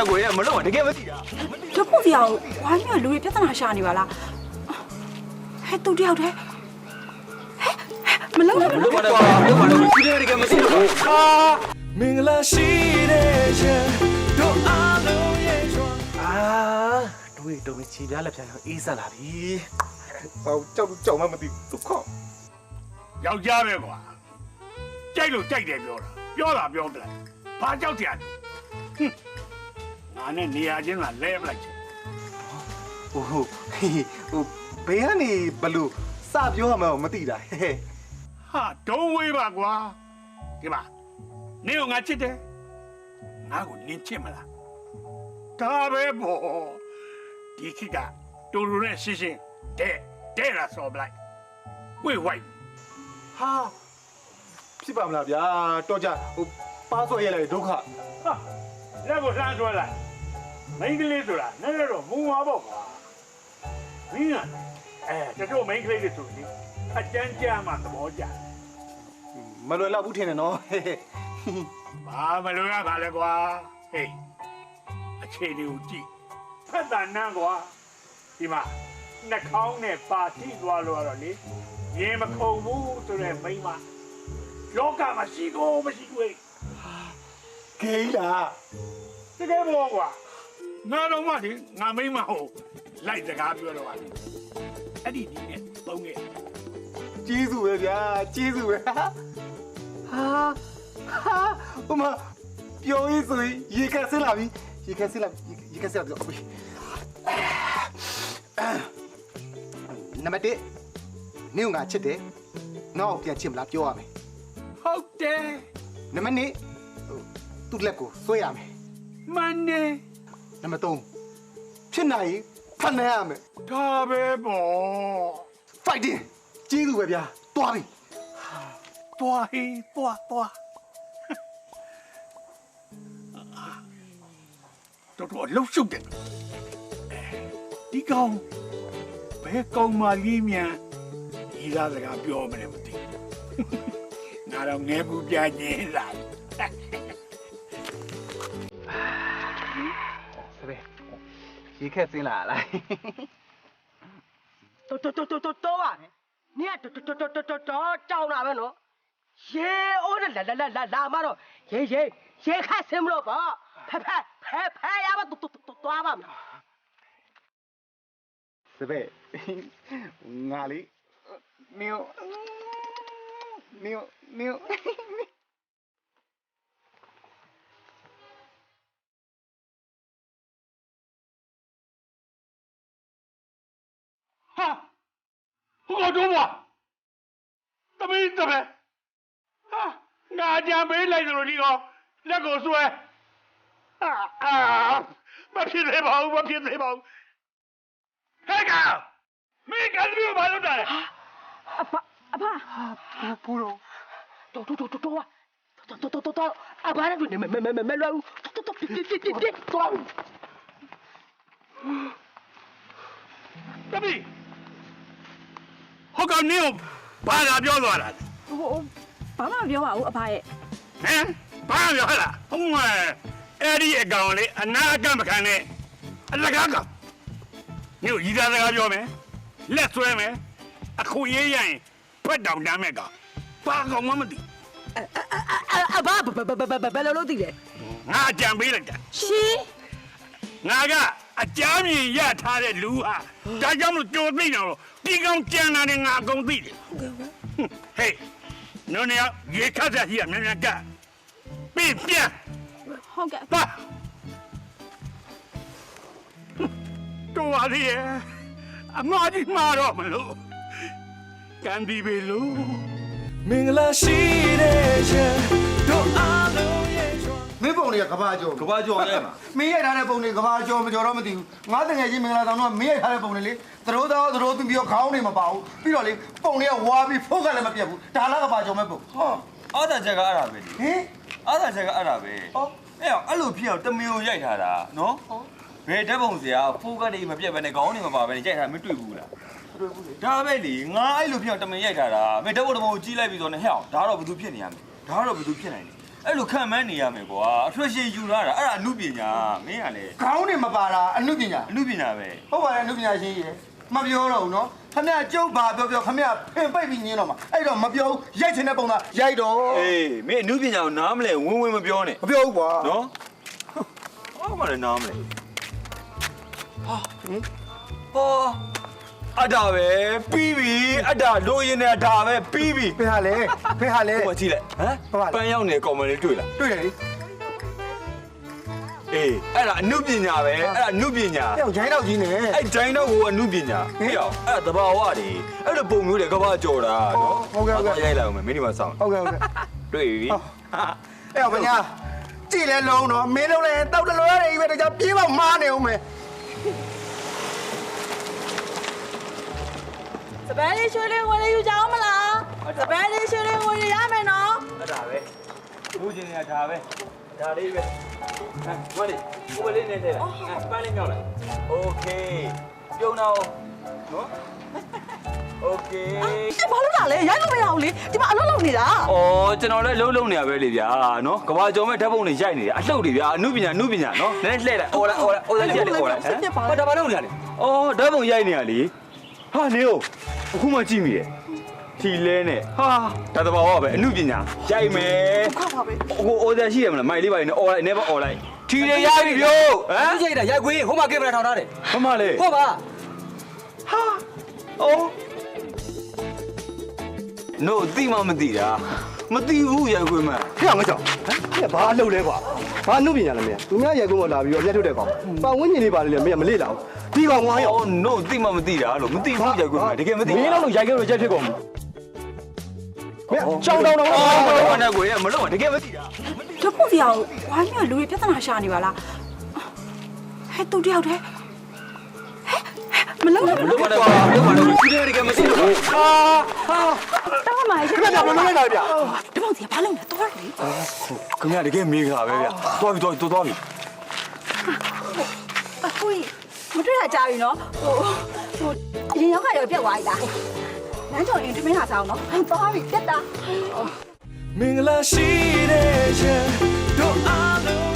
တာကိုမလုပ်ပါတကယ်မသိတာတို့ဖို့စီအောင်ဝိုင်းမြလူတွေပြဿနာရှာနေပါလားဟဲ့တူတယောက်တည်းမလုပ်ပါဘူးဒီတကယ်မသိဘူးမင်္ဂလာရှိတဲ့ချက်တို့အားလုံးရဲ့ကျွမ်းတို့ချီပြားလက်ဖြာအေးဆက်လာပြီဟောကြောက်မှမသိသူခေါယောက်ျားပဲကွာကြိုက်လို့ကြိုက်တယ်ပြောတာပြောတယ်ဘာကြောက်ကြလဲငါနဲ့နေရာချင်းကလဲပလိုက်ချင်ဟိုဘေးကနေဘလို့စပြောရမှာမသိတာဟာဒုံးဝေးပါကွာဒီမှာနင်ကငါချစ်တယ်ငါကိုနင်ချစ်မလားဒါပဲပေါ့ဒီခိကတူတူနဲ့ရှင်းရှင်းတဲ့လာစော်ပလိုက်ဝေးဝိုက်ဟာဖြစ်ပါမလားဗျာတော့ကြပါဆွဲရလိုက်ဒုက္ခဟာလက်ကိုလှမ်းဆွဲလိုက်မိန်းကလေးဆိုတာနည်းနည်းတော့မူပါပေါ့ကွာမင်းကတချို့မိန်းကလေးတွေဆိုရင်အကျန်းကျမ်းမှသဘောကျမလွယ်တော့ဘူးထင်တယ်နော်ဘာမလွယ်ရပါလဲကွာဟေးအခြေအနေကိုကြည့်ဖက်တာနန်းကွာဒီမှာနှာခေါင်းနဲ့ပါတိသွားလို့ရတော့လေရင်မခုန်ဘူးဆိုတဲ့မိန်းမလောကမှာရှိကိုမရှိခွေဂိမ်းလားတကယ်ပေါ့ကွာငါတော့မှဒီငါမိန်းမဟုတ်လိုက်စကားပြောတော့ပါအဲ့ဒီဒီနဲ့သုံးခဲ့ကျေးဇူးပဲဗျာကျေးဇူးပဲဟာဟိုမှာပြောရေးဆိုရင်ရေခက်ဆင်းလာပြီရေခက်ဆင်းလာပြီနံပါတ်1နင့်ကငါချစ်တယ်ငါ့ကိုပြန်ချစ်မလားပြောရမယ်ဟုတ်တယ်နံပါတ်2သူ့လက်ကိုဆွဲရမယ်မှန်တယ်နံပါတ်3ဖြစ်နိုင်ဖန်နိုင်ရမယ်ဒါပဲပေါ့ fighting ကျေးဇူးပဲဗျာတွားပြီတွားဟေးတွားတော်လှုပ်ရှုပ်တယ်ဒီကောင်ဘယ်ကောင်မလေးမြန်ဒီကားစကားပြောမလဲမသိငါတော့ငယ်ဘူးပြညင်းလာစပယ်ရေခက်စင်းလာလားတော်ပါနဲ့နင်ကတော်ကြောင်လာပဲနော်ရေအိုးလာမတော့ရေခတ်စင်းမလို့ပေါ့ဖဲရပါသွားပါမယ်စပယ်ငါလေးနင်ဟာဟိုတော့ဘာတမင်းဟာငါကြံပေးလိုက်တယ်လို့ဒီကောင်လက်ကိုဆွဲမဖြစ်သေးပါဘူးဟဲ့ကောင်မင်းကလည်းဘာလုပ်တာလဲအဖပူတော့အဘာနဲ့မလွယ်ဘူးတော်တမီးဟိုကောင်နင်းဘာလာပြောသွားတာဘာမှမပြောပါဘူးအဖရဲ့ဟမ်ဘာပြောဟဲ့လားဟုတ်မယ်အဲ့ဒီအကောင်လေးအနာအကန့်မခံနဲ့အလကားကောင်ညို့ရီသားစကားပြောမယ်လက်ဆွဲမယ်အခုရေးရရင်ဖွက်တောင်တမ်းမဲ့ကောင်ဘာကောင်မှမသိအဘာဘယ်လိုလုပ်သိလဲငါကြံပေးလိုက်တာရှင်ငါကအကြမ်းမြင်ရထားတဲ့လူဟာဒါကြောင့်မလို့ကြိုသိတော့ဒီကောင်ကြံတာနဲ့ငါအကုန်သိတယ်ဟေးနိုးနေရေခတ်ကြီးကမြန်ကပြန်ဟုတ်ကဲ့ပါတော်ပါလေအမကြီးမှာတော့မလို့ကန်ဒီဘေလို့မင်္ဂလာရှိတဲ့ချက်တို့အားလုံးရဲ့ကျွမ်းမင်းပုံတွေကကဘာကျော်ရဲမှာမင်းရိုက်ထားတဲ့ပုံတွေကဘာကျော်မကျော်တော့မသိဘူးငါတငယ်ချင်းမင်္ဂလာဆောင်တော့မင်းရိုက်ထားတဲ့ပုံတွေလေသရိုးသွင်းပြီးတော့ခေါင်းတွေမပါဘူးပြီးတော့လေပုံတွေကဝါပြီးဖိုးကလည်းမပြတ်ဘူးဒါလားကဘာကျော်မဲ့ပုံဟောအားသာချက်ကအဲ့ဒါပဲလေဟင်အားသာချက်ကအဲ့ဒါပဲအဲ့လိုဖြစ်အောင်တမီကိုရိုက်ထားတာနော်ဘယ်ဓာတ်ပုံစရာဖိုးကတွေမပြတ်ပဲနဲ့ခေါင်းတွေမပါပဲနဲ့ရိုက်ထားမတွေ့ဘူးလားတွေ့ဘူးလေဒါပဲလေငါအဲ့လိုဖြစ်အောင်တမင်ရိုက်ထားတာမင်းဓာတ်ပုံကိုကြီးလိုက်ပြီးတော့နဲ့ဟဲ့အောင်ဒါတော့ဘယ်သူဖြစ်နေရမလဲဒါတော့ဘယ်သူဖြစ်နိုင်လဲ အဲ့လိုခံမှန်းနေရမယ်ကွာအထွတ်ရှင်ယူလာတာအဲ့ဒါအမှုပညာမင်းကလေ ခေါင်းနေမပါတာအနုပညာ အမှုပညာပဲ ဟုတ်ပါတယ်အနုပညာရှင်ကြီးမပြောတော့ဘူးနော်ခမရကျုပ်ပါပြောခမရဖင်ပိတ်ပြီးညင်းတော့မှာအဲ့တော့မပြောဘူးရိုက်ချင်တဲ့ပုံသားရိုက်တော့ အေးမင်းအမှုပညာကိုနားမလဲဝင်းဝင်းမပြောနဲ့ မပြောဘူးကွာ နော်ဟောမလဲနားမလဲဟောအတာပဲပြီးပြီအတာလိုရင်းနဲ့ဒါပဲပြီးပြီ ဖင်ဟာလေဖင်ဟာလေ ဟိုမကြည့်လိုက်ဟမ်ပန်းရောက်နေကောင်မလေးတွေ့လား တွေ့တယ်လေ အေးအဲ့ဒါအမှုပညာပဲအဲ့ဒါအမှုပညာ အဲ့တော့ဂျိုင်းတော့ကြီးနေ အဲ့ဂျိုင်းတော့ကိုအမှုပညာဟေ့အောင်အဲ့ဒါတဘာဝတွေအဲ့လိုပုံမျိုးတွေကဘာကြော်တာနော်ရိုက်လိုက်အောင်မယ်မင်းဒီမှာစောင့် ဟုတ်ကဲ့ဟုတ်ကဲ့ တွေ့ပြီ အဲ့တော့ဘညာကြည့်လဲလုံးတော့မင်းလုံးလဲတောက်တလွဲတယ်ကြီးပဲတခြားပြေးပေါက်မားနေအောင်မယ် စပယ်လေးရွှေလေးငွေလေးယူကြအောင်မလားစပယ်လေးရွှေလေးငွေလေးရမယ်နော် အဲ့ဒါပဲလူချင်းတွေကဒါပဲဒါလေးပဲဟမ်မလေးကိုယ်လေးနေတယ်လားပန်းလေးမြောက်လိုက်โอเคပြုံးတော့နော်โอเค ရှင်းဘာလို့လာလဲရိုက်လို့မရအောင်လေဒီမှာအလုပ်လုပ်နေတာ ဩကျွန်တော်လည်းလုံးနေရပဲလေဗျာနော်ကဘာကြော်မဲ့ဓာတ်ပုံတွေရိုက်နေတယ်အလှုပ်တွေဗျာအနုပညာနော်နည်းနည်းလှည့်လိုက်အော်လိုက်ကြည့်လိုက်အော်လိုက်ဟမ် ဘာဒါမှလုပ်နေရလဲ ဩဓာတ်ပုံရိုက်နေရလေဟာနေဦးအခုမှကြည့်မိတယ်ထီလဲနဲ့ဟာဒါတဘာဝပဲအနုပညာရိုက်မယ် ခါပါပဲ ကိုအော်တယ်ရှိရမလားမိုက်လေးပါနေအော်လိုက်နေပါအော်လိုက်ထီတွေရိုက်ပြီပြောဟမ် ကြိတ်တာရိုက်ခွေးဟိုမှာကင်မရာထောင်ထားတယ် ဘာမှလဲ ဟုတ်ပါ ဟာအော်နို့တိမမသိတာမသိဘူးရိုက်ခွေးမ ဖျက်အောင်မကြောက်ဟမ်ဖျက်ဘာအလုပ်လဲကွာဘာအနုပညာလဲမင်းသူများရိုက်ကုန်းမလာပြီးတော့အပြတ်ထုတ်တဲ့ကောင်ပတ်ဝန်းကျင်လေးပါလေမင်းမလေ့လာဘူးဒီကောင်ဝိုင်းရော အော်နို့တိမမသိတာလို့မသိဘူးရိုက်ခွေးမတကယ်မသိ မင်းတော့ရိုက်ကုန်းလို့ရိုက်ဖြစ်ကုန်ပြီမင်းကြောင်တောင်တော့ အော်မလုပ်နဲ့ကိုရမလုပ်နဲ့တကယ်မသိတာ ဓာတ်ပုံစရာကိုဝိုင်းမြို့လူတွေပြဿနာရှာနေပါလားဟဲ့သူတယောက်တည်းမလုပ်နဲ့ မလုပ်နဲ့ကွာလုပ်ပါတော့ဒီနေ့တကယ်မသိဘူးဟာ တော့မှရှင်း ခက်ပြမလုပ်လိုက်တာဗျ ဓာတ်ပုံစရာဘာလုပ်လဲတော့လေ ခင်ဗျာတကယ်မေးခါပဲဗျသွားပြီသွားပြီ အခုမတွေ့တာကြာပြီနော်ဟိုရင်ရောက်ကရောပြက်သွားပြီလားလမ်းကြော်ရင်ထမင်းလာစားအောင်နော်သွားပြီပြက်တာ မင်္ဂလာရှိတဲ့ချက်တို့အားလုံး